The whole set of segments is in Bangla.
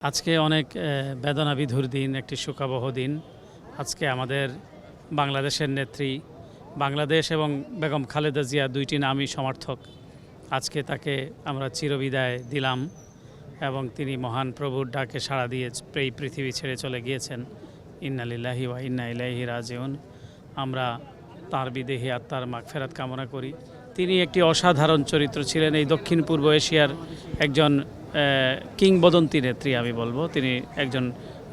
আজকে অনেক বেদনাবিধুর দিন, একটি শোকাবহ দিন। আজকে আমাদের বাংলাদেশের নেত্রী, বাংলাদেশ এবং বেগম খালেদা জিয়া দুইটি নামই সমর্থক। আজকে তাকে আমরা চিরবিদায় দিলাম এবং তিনি মহান প্রভুর ডাকে সাড়া দিয়ে এই পৃথিবী ছেড়ে চলে গিয়েছেন। ইন্না লিল্লাহি ওয়া ইন্না ইলাইহি রাজিউন। আমরা তার বিদেহী আত্মার মাগফিরাত কামনা করি। তিনি একটি অসাধারণ চরিত্র ছিলেন। এই দক্ষিণ পূর্ব এশিয়ার একজন কিংবদন্তি নেত্রী আমি বলবো। তিনি একজন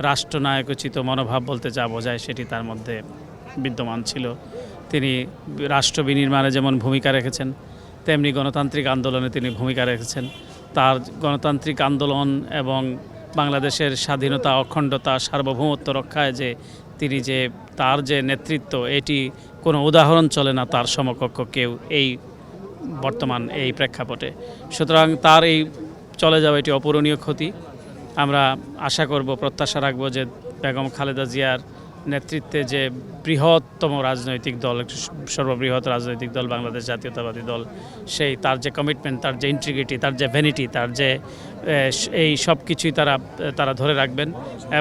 রাষ্ট্রনায়কোচিত মনোভাব বলতে যা বোঝায় সেটি তার মধ্যে বিদ্যমান ছিল। তিনি রাষ্ট্র বিনির্মাণে যেমন ভূমিকা রেখেছেন, তেমনি গণতান্ত্রিক আন্দোলনে তিনি ভূমিকা রেখেছেন। তার গণতান্ত্রিক আন্দোলন এবং বাংলাদেশের স্বাধীনতা, অখণ্ডতা, সার্বভৌমত্ব রক্ষায় তিনি তার যে নেতৃত্ব, এটি কোনো উদাহরণ চলে না তার সমকক্ষ কেউ এই বর্তমান এই প্রেক্ষাপটে। সুতরাং তার এই চলে যাওয়া এটি অপূরণীয় ক্ষতি। আমরা আশা করব, প্রত্যাশা রাখব যে বেগম খালেদা জিয়ার নেতৃত্বে যে বৃহত্তম রাজনৈতিক দল, সর্ববৃহৎ রাজনৈতিক দল বাংলাদেশ জাতীয়তাবাদী দল, তার যে কমিটমেন্ট, তার যে ইন্টিগ্রিটি, তার যে ভ্যানিটি, তার যে এই সব কিছুই তারা ধরে রাখবেন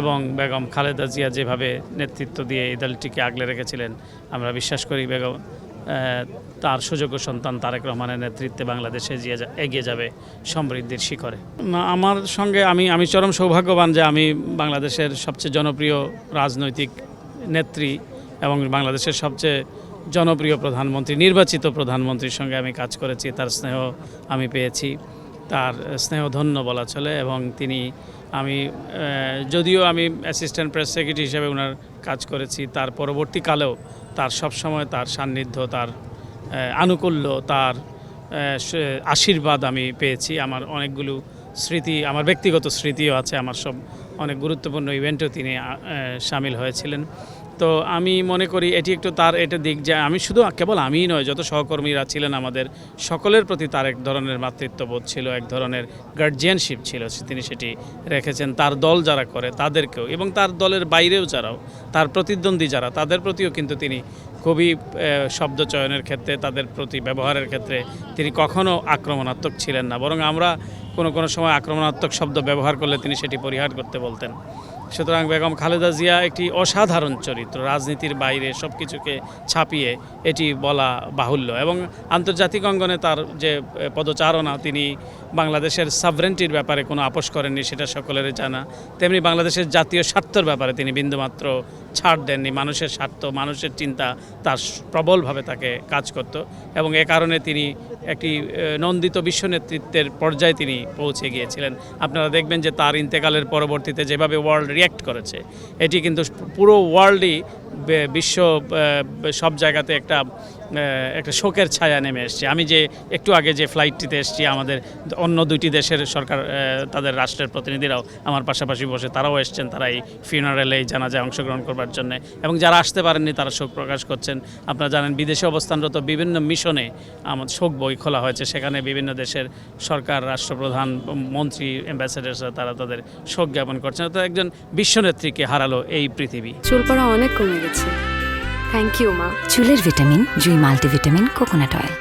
এবং বেগম খালেদা জিয়া যেভাবে নেতৃত্ব দিয়ে এই দলটিকে আগলে রেখেছিলেন, আমরা বিশ্বাস করি তার সুযোগ্য সন্তান তারেক রহমানের নেতৃত্বে বাংলাদেশে এগিয়ে যাবে সমৃদ্ধির শিখরে। আমার সঙ্গে আমি চরম সৌভাগ্যবান যে আমি বাংলাদেশের সবচেয়ে জনপ্রিয় রাজনৈতিক নেত্রী এবং বাংলাদেশের সবচেয়ে জনপ্রিয় প্রধানমন্ত্রী, নির্বাচিত প্রধানমন্ত্রীর সঙ্গে আমি কাজ করেছি। তার স্নেহ আমি পেয়েছি, তার স্নেহধন্য বলা চলে। এবং যদিও আমি অ্যাসিস্ট্যান্ট প্রেস সেক্রেটারি হিসেবে ওনার কাজ করেছি, তার পরবর্তীকালেও তার সবসময় তার সান্নিধ্য, তার আনুকূল্য, তার আশীর্বাদ আমি পেয়েছি। আমার অনেকগুলো স্মৃতি, আমার ব্যক্তিগত স্মৃতিও আছে। আমার সব অনেক গুরুত্বপূর্ণ ইভেন্টেও তিনি সামিল হয়েছিলেন। তো আমি মনে করি এটি একটু তার এটা দিক যে কেবল আমিই নয়, যত সহকর্মীরা ছিলেন আমাদের সকলের প্রতি তার এক ধরনের মাতৃত্ববোধ ছিল, এক ধরনের গার্জিয়ানশিপ ছিল, তিনি সেটি রেখেছেন। তার দল যারা করে তাদেরকেও এবং তার দলের বাইরেও যারাও তার প্রতিদ্বন্দ্বী যারা, তাদের প্রতিও কিন্তু তিনি খুবই শব্দ চয়নের ক্ষেত্রে, তাদের প্রতি ব্যবহারের ক্ষেত্রে তিনি কখনও আক্রমণাত্মক ছিলেন না। বরং আমরা কোনো সময় আক্রমণাত্মক শব্দ ব্যবহার করলে তিনি সেটি পরিহার করতে বলতেন। সুতরাং বেগম খালেদা জিয়া একটি অসাধারণ চরিত্র, রাজনীতির বাইরে সব কিছুকে ছাপিয়ে এটি বলা বাহুল্য। এবং আন্তর্জাতিক অঙ্গনে তার যে পদচারণা, তিনি বাংলাদেশের সাভরেন্টির ব্যাপারে কোনো আপোষ করেননি, সেটা সকলেরই জানা। তেমনি বাংলাদেশের জাতীয় স্বার্থের ব্যাপারে তিনি বিন্দুমাত্র ছাড় দেননি। মানুষের স্বার্থ, মানুষের চিন্তা তার প্রবলভাবে তাকে কাজ করত এবং এ কারণে তিনি একটি নন্দিত বিশ্ব নেতৃত্বের পর্যায়ে তিনি পৌঁছে গিয়েছিলেন। আপনারা দেখবেন যে তার ইন্তেকালের পরবর্তীতে যেভাবে ওয়ার্ল্ড রিয়্যাক্ট করেছে, এটি কিন্তু পুরো ওয়ার্ল্ডই, বিশ্ব সব জায়গাতে একটা শোকের ছায়া নেমে এসছে। আমি যে একটু আগে যে ফ্লাইটটিতে এসেছি, আমাদের অন্য দুইটি দেশের সরকার, তাদের রাষ্ট্রের প্রতিনিধিরাও আমার পাশাপাশি বসে তারাও এসছেন, তারা এই ফিউনারেলে, এই জানাজায় অংশগ্রহণ করবার জন্য। এবং যারা আসতে পারেননি তারা শোক প্রকাশ করছেন। আপনারা জানেন বিদেশে অবস্থানরত বিভিন্ন মিশনে আমাদের শোক বই খোলা হয়েছে, সেখানে বিভিন্ন দেশের সরকার, রাষ্ট্রপ্রধান, মন্ত্রী, অ্যাম্বাসেডার্সরা তারা তাদের শোক জ্ঞাপন করছেন। তো একজন বিশ্বনেত্রীকে হারালো এই পৃথিবী। চুল পড়া অনেক কমে গেছে। থ্যাংক ইউ মা। চুলের ভিটামিন জুই মাল্টিভিটামিন কোকোনাট অয়েল।